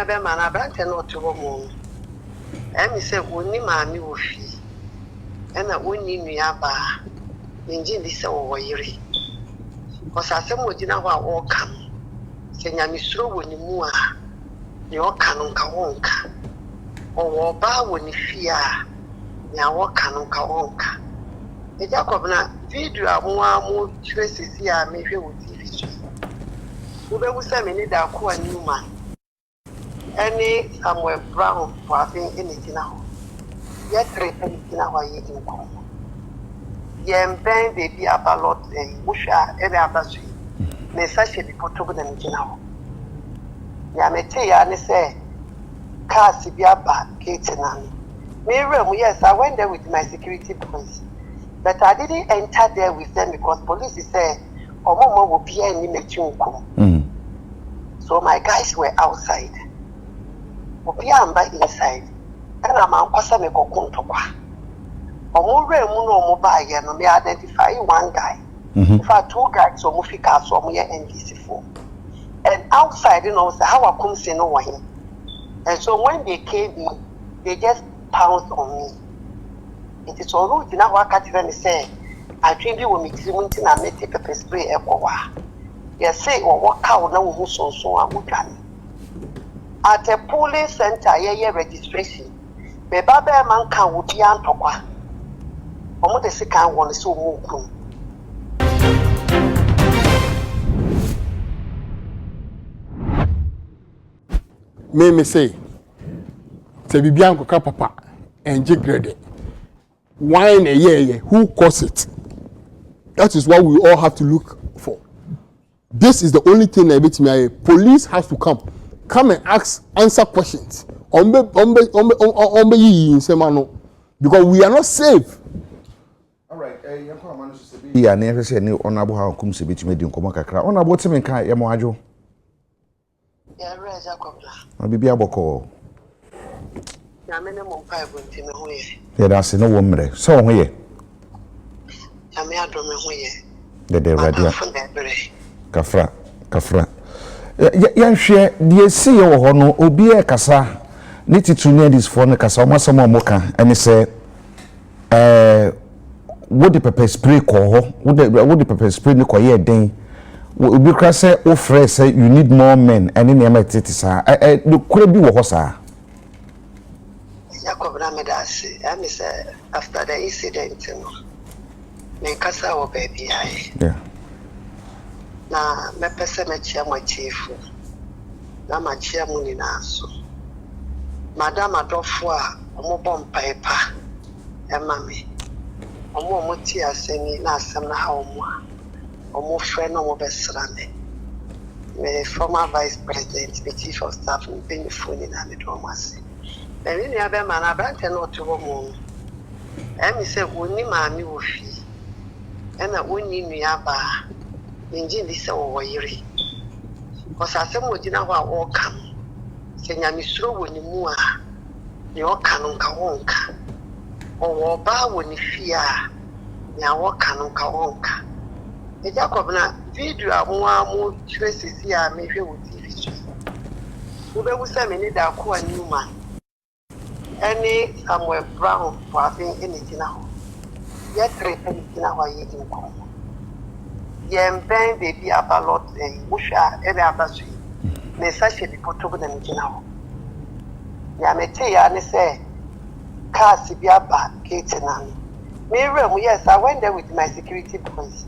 abe man abrante no to wo emi se woni maami wo fi ena woni nua ba nji ndi se wo yire kosase mo gina ho a wo kam se nyame suro woni mu a ne o kanu nka wonka o wo ba woni fi a nya wo kanu nka wonka e Jacob na video amu tresisi a me hwe wo TV so wo be wusa me ni da ko anuma any Samuel Brown for having anything now. Yet, anything now, I eat in common. Yen bang the be about lot and Busha every other street. Necessary be put over the now. Yamete, and say, Cassibia back, Kate and Miriam, yes, I went there with my security police. But I didn't enter there with them because police said, or Momo will be any mechunko. So my guys were outside. Obiamba inside and I'm kwasa me kokunto kwa omure mu no mo ba ye no me identify one guy in fact two guys so mo fika so mo ye NDC for and outside say Hawa Koomson no one and so when they came in they just pounced on me it is all route na wa katire me say atwe bi wo me tirimunti na me take pepper spray ekwa yes say wo waka wo na wo hu sonson amudwane at a polling center, registration. Beba man can would be antokwa. Omo the second one is so muku. Me say, Bianco Papa and Jigrede. Wine a year, who caused it? That is what we all have to look for. This is the only thing that makes me. Police has to come and answer questions. Because we are not safe. All right, yeah, never say no honorable Hawa Koomson bit made in Comaca. On about some kind of Yamoajo. Yeah, Jacob. I'll be Biaboko. Minimum 5 went in a way. Yeah, that's no woman. So here. I may have done a way. The radio. Kafra. Yan share the see your hono, Obia Kasa, Niti to near this phone, Kasa, Masamo Moka, and he said, what the pepper spray call, what the pepper spray no quiet day. Because say, oh, Fred say you need more men, and in the Ametisa, could be what sir. Jacob Ramedasi, and say after the incident, me Kasoa baby, yeah. Na me pese me chia mo chief na ma chia mu ni na so madam adofo a omo bom paipa e ma me omo ti asemi na asem na ha omo frɛ no omo besra me former vice president the chief of staff ni pe ni foni na me do mase me ni abe ma na brante no to mo e mi se woni maami wo fi e na woni nua ba nji ndi se wo yire kosase mo gina ho a wo kam se nyame suro woni mu a ne o kanu nka wonka o wo ba woni fi a nya wo kanu nka wonka e Jacob na video amu tresisi a me hwe wo TV so wo be wusa me ni da ko anuma any Samuel Brown for having anything now yet anything now I eat in common. Yen bang the be about lot and Busha every other street. Necessary be put over the now. Yamete, and say, Cassibia back, Kate and Miriam, yes, I went there with my security police.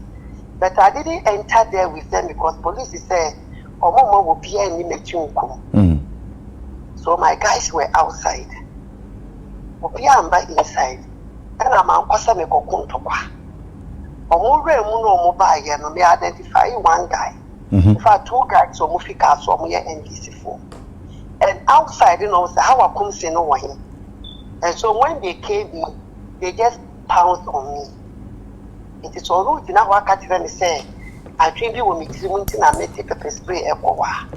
But I didn't enter there with them because police said, or Momo will be any mechunko. So my guys were outside. Obiamba inside. And I'm kwasa me kokunto kwa. Omure mu no mo ba ye no me identify one guy. In fact two guys so mo fika so mo ye NDC for. And outside say Hawa Koomson no one. And so when they came in they just pounced on me. It is all route na wa katire me say atwe bi wo me tirimunti na me take pepper spray ekwa.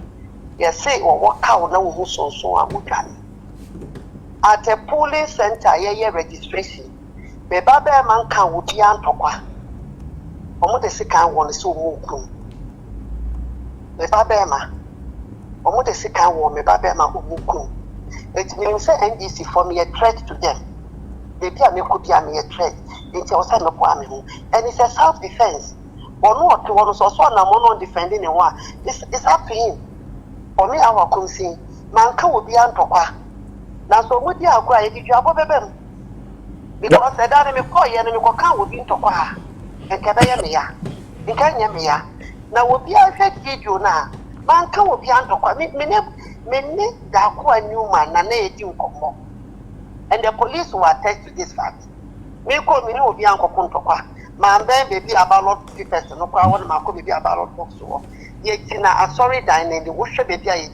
Yes say wo waka wo na wo hu sonson amudwane. At a polling center registration. Beba man can would be antokwa. Omo the second one is so muku. Beba Omo de sika wo me ba be ma omuku. It means say NDC for me a threat to them. They be a me could be a me a threat. It's also no kwa me ho. And it's a self defense. Or no to one so na mono defending in one. It's up to him. For me Hawa Koomson, man ka obi antokwa. Na so mo di akwa e di dwabo bebem. Because I don't me call you and me can will be to qua. And Kabaya Mia. In Kanya Mia. Now will be a fake video now. Man can will be under many Dakua Newman and a do come. And the police will attest to this fact. Me call me no be Uncle Kuntokwa. Man, baby about people, no power, my could be about box or. Yet, a sorry dining, the worship baby, I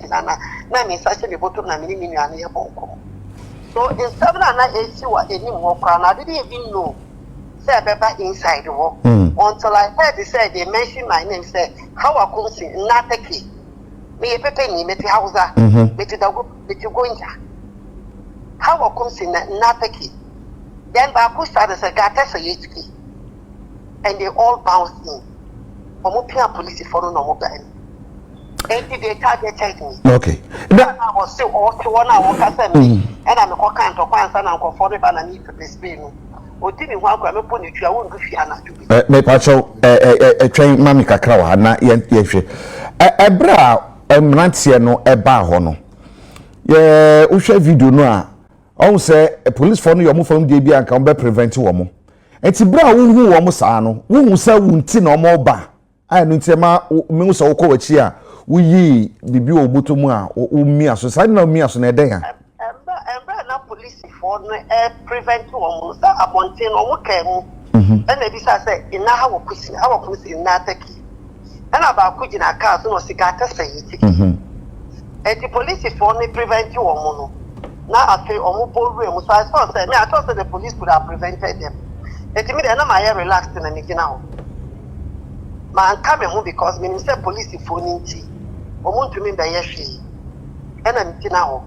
mean, such a bottom and mini and a bonko. So in 7 and 8 you were any more crown. I didn't even know. Say Beba inside the war. Until I heard they said they mentioned my name, said Hawa Koomson, Nataki. Me a penny, met the house, met you going to Hawa Koomson, Nataki. Then Baku started a Gatasa HK. And they all bounced in. Omopia police for no mobile. And they targeted me. Okay. I was still all to 1 hour, and I'm a cockant or one son uncle for the banana to be spin. Or didn't want to put it to a wound to me pacho a train mammy cacao, not yet. A bra, a mantiano, a bar hono. Yeah, Usha video no. Oh, say a police phone your move from DB and come back prevent you. It's a bra who almost ano, who say won't tin or more bar. I know Tema Musa Oko here. We bibi obuto mu a mi aso sai na mi aso na eden ha na police for no prevent wo sa abonten no wo kan mu na bi sa say ina Hawa Koomson na Nataki na ba ku gina ka so no sika ta sai ti the police for no prevent wo mu no na afi omo boru mu so I thought say the police could have prevented them me na my relaxed na me gina ho man come home because me say police for ninti omuntu me be yehwe ena ntina ho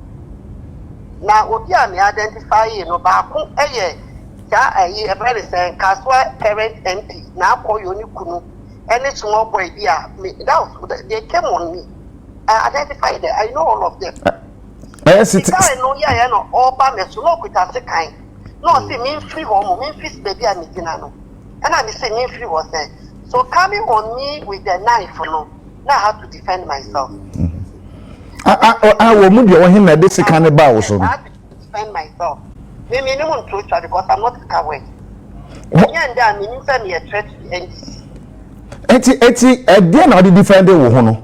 na obi a me identify no ba ko eye ja ayi e be say Kasoa current MP na akoyo ni kunu any small boy bi a they came on me I identified them. I know all of them yes it I know ya no oba me so no kuta se kan no say me free home me free baby a me tina no and I say me free was there so coming on me with the knife no now I have to defend myself. I will move your him at this kind of bow. So I have to defend myself. Maybe no one truth because I'm not a coward. And then meaning me a threat to the NDC. Eti at the end of the defender will honor.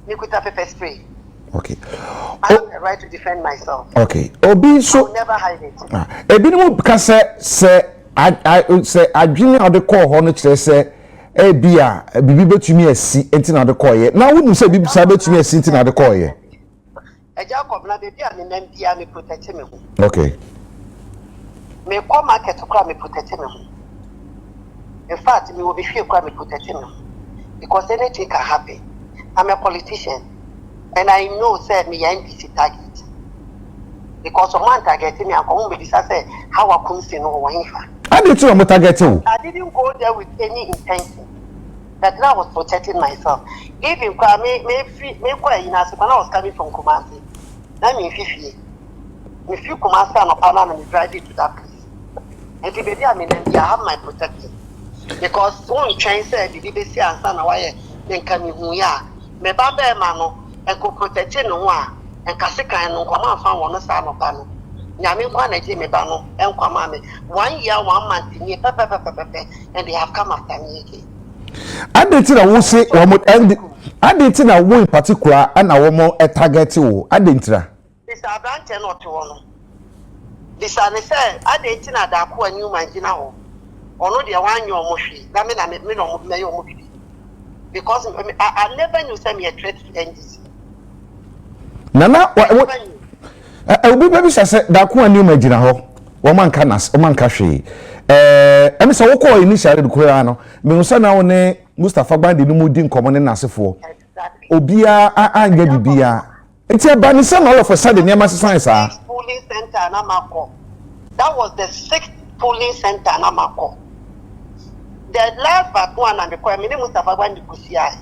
You could have pepper spray. Okay. I have the right to defend myself. Okay. Obi so I'll never hide it. A bit more because say I say I dream out the call honor say bia bibi betumi asi enti na de koye na wonu se bibi sa betumi asi enti na de koye Jacob na baby a me nam bia me protect me ho okay me come market to cry me protect me ho in fact me will be fear cry me protect me ho because anything can happen. I'm a politician and I know say me NDC target because someone targeting me and come be say Hawa Koomson no wan fa I didn't target you. I didn't go there with any intention. That I was protecting myself. Even me when I was coming from Kumasi. I mean, if you Kumasi and Opana and drive it to that place. And the baby, I mean, I have my protection. Because one train said, the BBC and Sana, why then come in here. Me Baba Mano, and go protecting no one, and Kasika and Okama found one son of Pano. Nyame kwa na je me ba no enkwama me 1 year 1 month ni pepe and they have come after me again. Adenti na wo say wo end adenti na wo in particular and wo mo target wo adentira This branch not one. This an say adenti na da ko anu mangina ho ono de wan yo mo hwe na me no me yo mo bibi because I never knew say me a threat to NDC. Nana obi baby say da ko anu magina ho wo man ka hwe emi say wo ko initially kura no me nso na wo ne Mustafa Gbandi no mudi nkomo ne nasefo obia anya bibia enti eba ni say all of a sudden near science polling center na mako. That was the 6th polling center na mako. The last but one and the Mustafa Gbandi kusia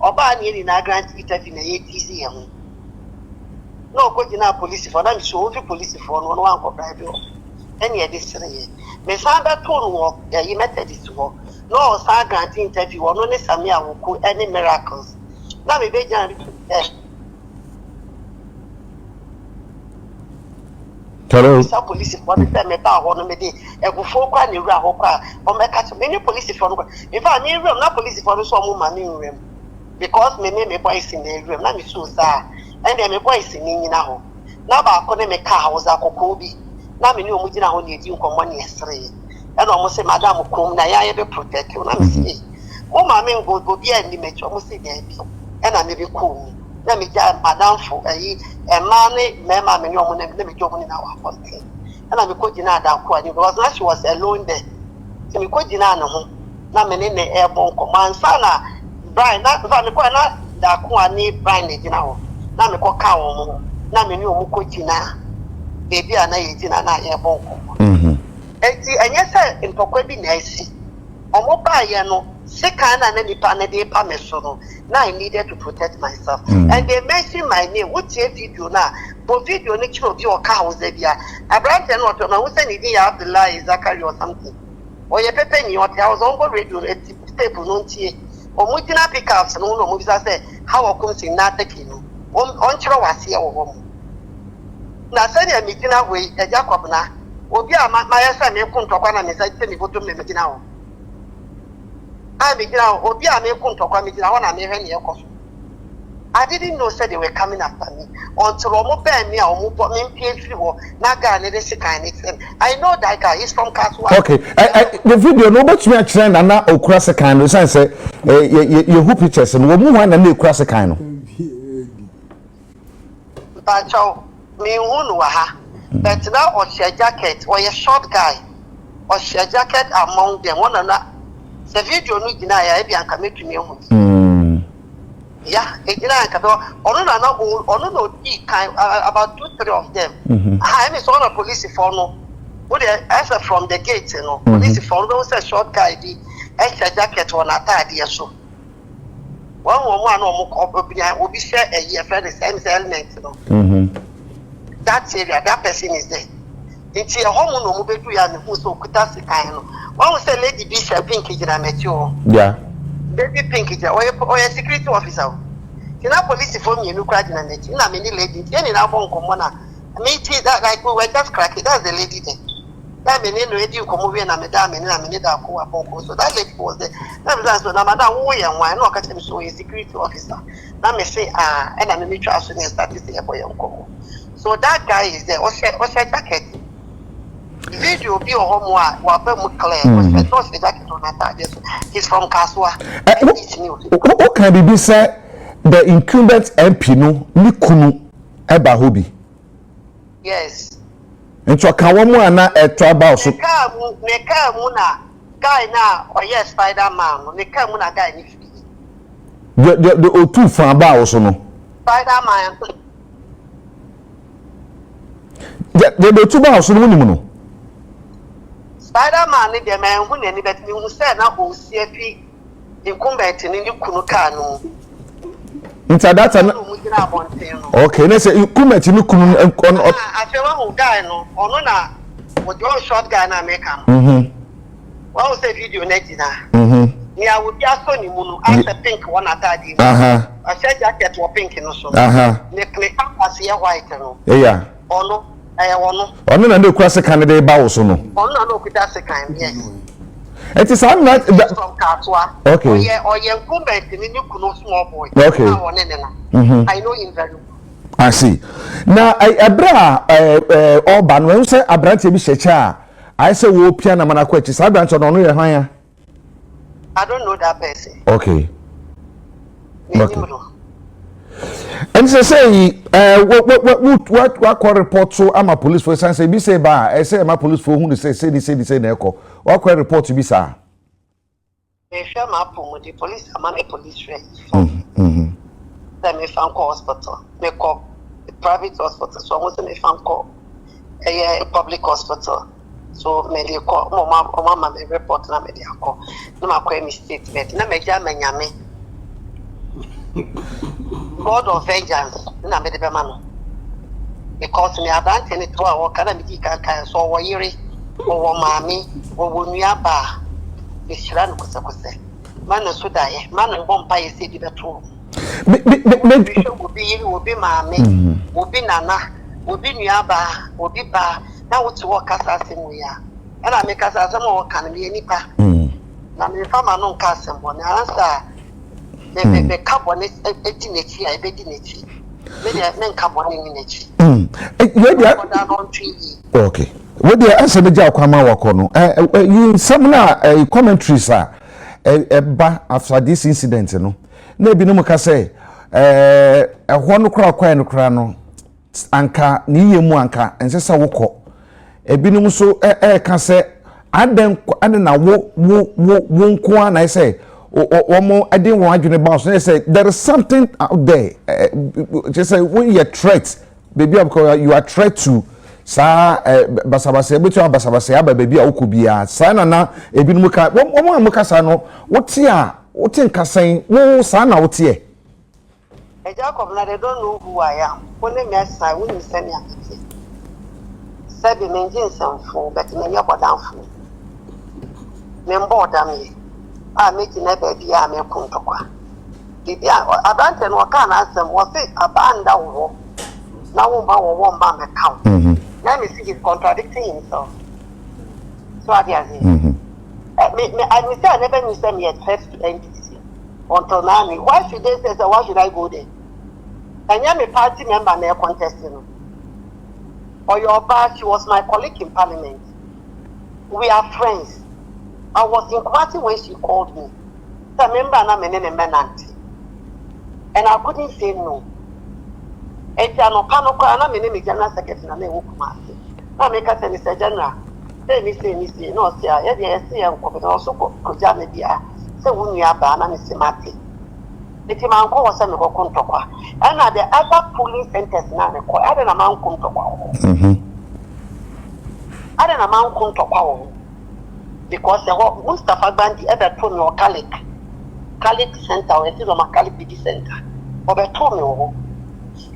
Oba ni na grant interview na yetisi ye ho. No ko gina police for na so ofi police for no wan ko bribe o. Eni e dis re. Me sanda to no yi methodist ho. No sa grant interview no ne sami awoko any miracles. Na me be jan Hello. Sa police for me me ba ho no me dey egufo kwa ni wura ho kwa o me catch me police for no. In fact ni room na police for no so mo ma ni room because me boys in the room na me so sa and me boys ni nyina ho na ba ko ne me ka house akoko bi na me ni omu gina ho ne di nkomo ne esre and omo say madam kom na ya be protect you na me say o ma me go bi ani me cho omo say dey bi and na me be cool na me ja madam for ayi e ma ne me ma me ni omo ne me jo omo ni na wa fonte and na me ko gina da ko ani because na she was alone there so me ko gina no ho na me ne e bon ko man sana Brian na fa me ko na da ko ani Brian ne gina ho na me ko ka wo mo na me ni omu ko gina baby ana ye gina na ye bon ko enti enye se ntokwa bi na esi omo ba ye no sika na nipa na dey pa me so no na I needed to protect myself and they mention my name what a video na bo video ni kiro bi o ka house bia abrante no to na wo se ni di ya Abdullah Zakari or something o ye pepe ni o te house on go radio tape no ntie omu tina pickups no no omu bisa say Hawa Koomson na take no on chiro wase e wo mo na se ne mi tina we e Jacob na obi a ma ya sa me kuntokwa na me sa te mi foto me tina ho a me tina obi a me kuntokwa me tina ho na me hwe ne ekoso I didn't know said they were coming after me until omo bear me omo put me PhD wo na guy ne this kind of I know that guy he's from Kasoa. Okay, the video no but me a trend and na okura se kind no say you who pictures and wo mu wan na okura se kind no but chow me hu wa ha but now on share jacket or a short guy or share jacket among them one na the video no gina ya e bi anka metumi hu yeah, about 2-3 of them. I mean, so a police for no. As from the gate, you know, police for those a short guy, the extra jacket on a tidy so. One will be share a year for the same element, you know. That area, that person is there. It's a home no move to and who so could ask the kind. One will say, Lady Bishop Pinky, I met you. Yeah. Baby Pinky, or a security officer. You know, police for me, you cried in a net. You know, many ladies, any now won't come on. Me tea that like we were just cracking. That's the lady there. That many lady you come over and madam and I mean that go up. So that lady was there. That was so now, madam, who and why not catch him so a security officer. Now me say, and I'm a trust and start to say, boy, so that guy is there. What's your jacket? Video be your homework, what clear. What's the jacket on that? He's from Kasoa. What can be said? The incumbent MP no ni kunu eba hobi. Yes. Nto ka wo mu ana eto aba so. Ne ka mu na guy na oye Spider-Man no ne ka mu na guy ni fi. The otu fan aba so no. Spider-Man. The otu ba so no ni mu no. Spider-Man ni de man hu ne ni bet ni hu say na o si afi incumbent ni kunu ka no. Into that okay, let's say you come at you kunu I feel one guy no ono na wo jo short guy na make am wa say video na gina ni a wo bi aso ni mu no as a pink one atade a share jacket wo pink no so ne canvas ye white no yeah ono ono na dey cross can dey ba wo so no ono na no kuta se kan yes. It is I'm not from Kasoa. Okay. Or ye incumbent in the Kuno small boy. Okay. I know him very well. I see. Now Abra Orban when say Abrante bi shecha I say wo pia na mana kwachi sa Abrante no ye hwan ya. I don't know that person. Okay. And say what report so am a police for say bi say ba I say am a police for who say na eko what report to be sir me share my the police am a police rate then me fan call hospital me call private hospital so almost me fan call a public hospital so me dey call mama me report na me dey call no ma call me statement na me ja manyame God of vengeance na me de be ma no because me abante ne to a wo kana me di kan so wo yiri wo maami wo nua ba me shira no kose man so da ye man bo mpa ye se di beto me obi yiri obi maami obi nana obi nua ba obi ba na wo to wo kasa asem ya ana me kasa asem wo kan me nipa na me fama no nka asem bo na ansa me carbon edi nechi ai be di nechi me de carbon ni nechi okay what the answer be ja kwama wako no you some na commentaries ba after this incident no na bi no muka say ho no kra no no anka ni yemu anka ense sa wokọ ebi no so ka say aden na wo nko na say omo adin won adwene ba so say there is something out there just say when you threat baby because you are threat to sa basabase betu basabase aba baby a wokobia sa na ebi no ka omo amuka sa no wote nkasan wo sa na wote Jacob na they don't know who I am. Only me aside when you send me a picture. Sabi me engine some fool, but me nyabo down fool. Me mboda me. Make na baby a me kuntokwa. Bibi abante no ka na asem wo say abanda wo. Na wo mba me count. Now me see he's contradicting himself. So I say. I say I never knew me a threat to NDC. Until now, why should they say so? Why should I go there? And I'm a party member and they're contesting. Or your bar, she was my colleague in parliament. We are friends. I was in party when she called me. So I remember I'm an auntie. And I couldn't say no. And I'm a general secretary and I make us say, General, say, no, sir, I also could jam me there. So when you are banned, I'm Simati. The Timanko was a Kontokwa. And at the other polling centers now, I don't amount Kontokwa. I don't amount Kontokwa because the whole Mustafa Bandi ever told me or Kalik Center or a thing of my Kalik BD Center. Or they told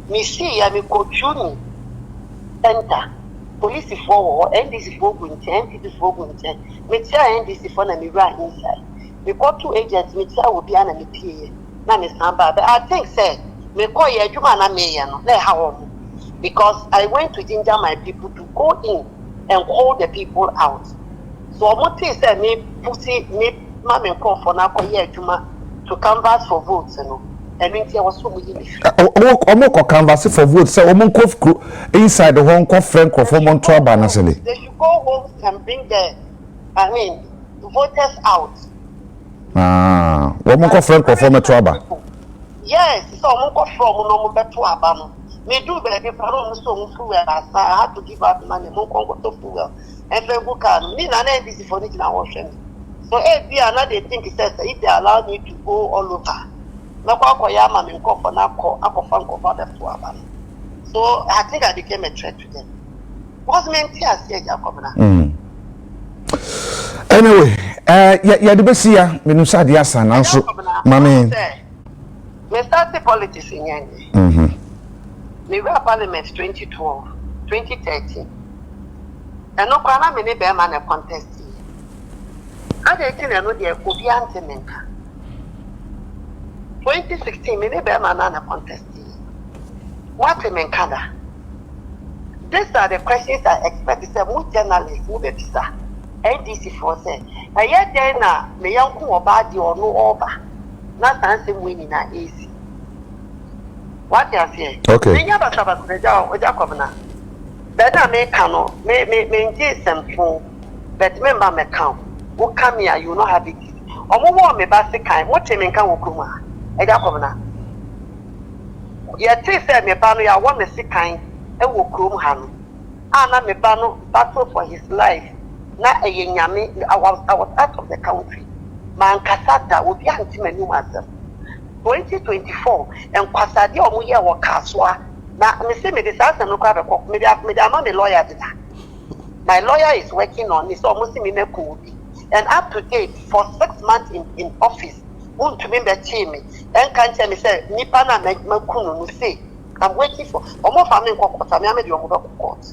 me, see, I'm a Kochuni Center. Police for NDC for NDC for NDC for Namira inside. We got 2 agents, which I will be an MP. But I think, say, me call you Jumana Mayan, let how because I went to ginger my people to go in and call the people out. So, what is that? Me pussy, me mammy call for now, Juma to canvass for votes, you know. And when there was so many. Omoko canvass for votes, so Omoko inside the home conference for Montoya Banasele. They should go home and bring the, voters out. Woman friend perform trouble. Yes, so Monko from no better abano. Me do baby for so fuel. I had to give out money, Monko to fuel. And then book me na this for it in our ocean. So if they are not they think it says if they allow me to go all over. No Koyama and call for Nako, Akofanko for the abano. So I think I became a threat to them. Was meant here, say Jacobna. Anyway, yeah, the best year, Minusa Diasa, and also, Mammy. We started politics in Yanni. We were Parliament 2012, 2013. And no Kwana many bearman a contest. I didn't know the Obian 2016, many bearman a contest. What a menkada. These are the questions I expect. It's a more journalist, who be pizza. NDC for say, and yet then me young or bad or no over. Not answering winning are easy. What you say? Okay. Me never saw the job with Jacobna. Better make cano, me engage some fool, but remember me count. Who come here, you know have it. Or more me basic kind, what you mean can Kuma? A Jacobna. Yet say me bano, I want me sick kind, and will come hand. Anna me bano battle for his life. Na eyenyame I was out of the country. Man kasada will be anti-menu myself. 2024 and Kwasadi omuye wa Kasoa. Na me say me this answer no kwa be maybe I'm not a lawyer there. My lawyer is working on this almost me and up to date for 6 months in office. Won't remember me. and can't tell me say nipa na makunu no say I'm waiting for almost family court I am the court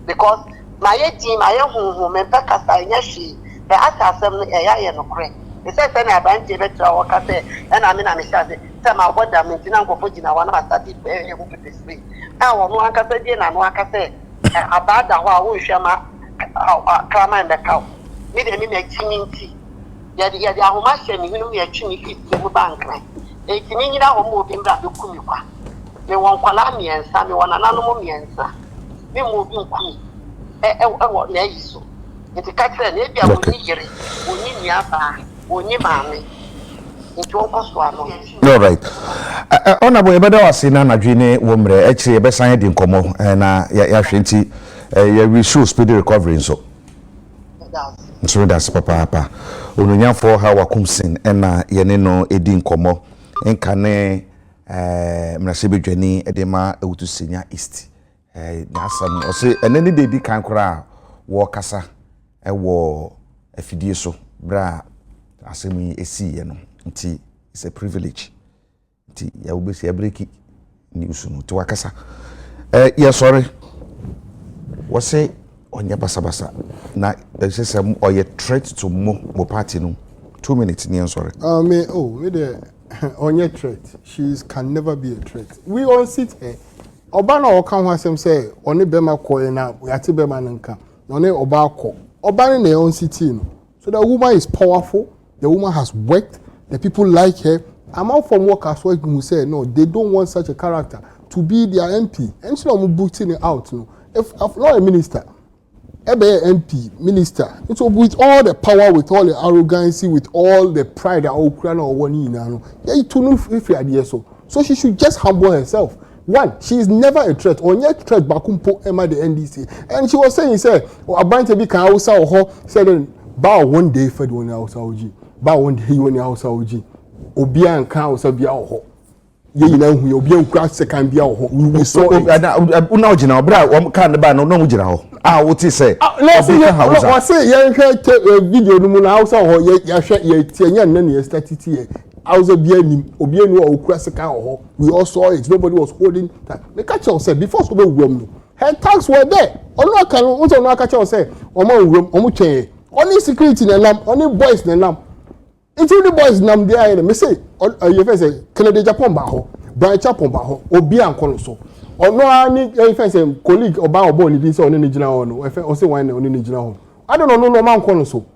because my team I am who me peka sa nyashi the asasem no eya no kre they say say na ban je betra wo ka say and I mean am say my brother me tina nkofo gina wa na start e go pepe spray ah wo no aka say na no aka say abada ho a wo hwe ma kama and the cow me de me chiminti ya ahoma hye me hunu ya chimi fit mu bank ran e timi nyina ho mo bi mbra be kumi kwa me won kwala miensa me won nananom miensa me mo bi nkumi wo na yiso nti ka kire na bia woni yire woni niaba woni maame nti wo koso ano all right honorable ebeda wase na nadwene wo mre ekire ebesan di nkomo na ya hwenti we show speedy recovery so that's papa ononyafo Hawa Koomson na yene no edi nkomo enka ne mrase bedwani edema ewutu senya east na sam o se enani de di kan kora wo kasa wo afidie so bra asemi esi ye no nti it's a privilege nti ya obesi abreki news no to wakasa yeah sorry wo se onye basabasa na esesem oye threat to mo party no 2 minutes ni sorry me the onye threat can never be a threat we all sit here oba na oka ho asem say oni bema koye na yate bema nka oni oba akọ oba na on city no so the woman is powerful the woman has worked the people like her among from work as well who say no they don't want such a character to be their MP and so I'm booting it out no if not a minister MP, minister, so with all the power, with all the arrogancy, with all the pride that Ukraine or one in so she should just humble herself. One, she is never a threat. On yet threat bakumpo Emma the NDC. And she was saying, a bunch of big house or her said bow one day for the one house bow one day when house Obia and cow Sabia you know who you'll be on crash second be we saw now jina bra kan ba no jina ho what he say let's see I say yan video no na house ho ya hwe ya tianya na na start here house bi anim obi anu o crash second ho we all saw it nobody was holding that the catch us said before so be wom no her tags were there onu aka no so no aka catch say omo wom omo twen only security na lam only boys na lam until the boys nam there me say you first say Canada Japan ba ho branch Japan ba ho obi anko so ono ani first say colleague oba obo ni bi say oni ni gina ho no o say one oni ni gina ho I don't know no man anko so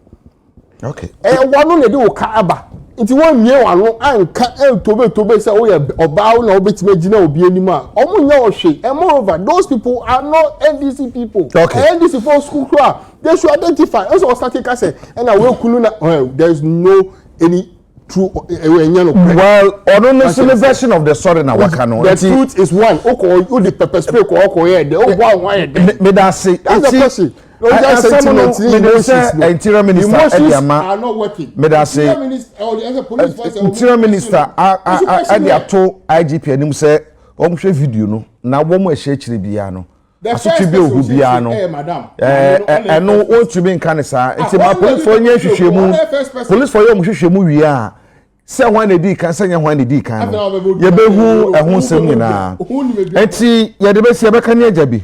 okay wonu na de wo ka aba nti won mie wanu anka tobe say o ye oba na obetime gina obi anim a omo nya o hwe and moreover those people are not NDC people okay. NDC for school they should identify also static say and we kunu na there is no any true well honestly version of the story na waka no the truth is one o the pepper spray ko here the one me that say that's the question interior minister are not working me that say interior minister to IGP anim say o mo hwe video no na wo mo ehye kire bia no asotwe bi ohu bia no eno o tumi nka ne sa nti ma police for nya hwehwemu police for yo mo hwehwemu wi a se hwan na di kan se nya hwan na di kan no ye behu ehun sem nyina enti ye de be se be ka ne ajabi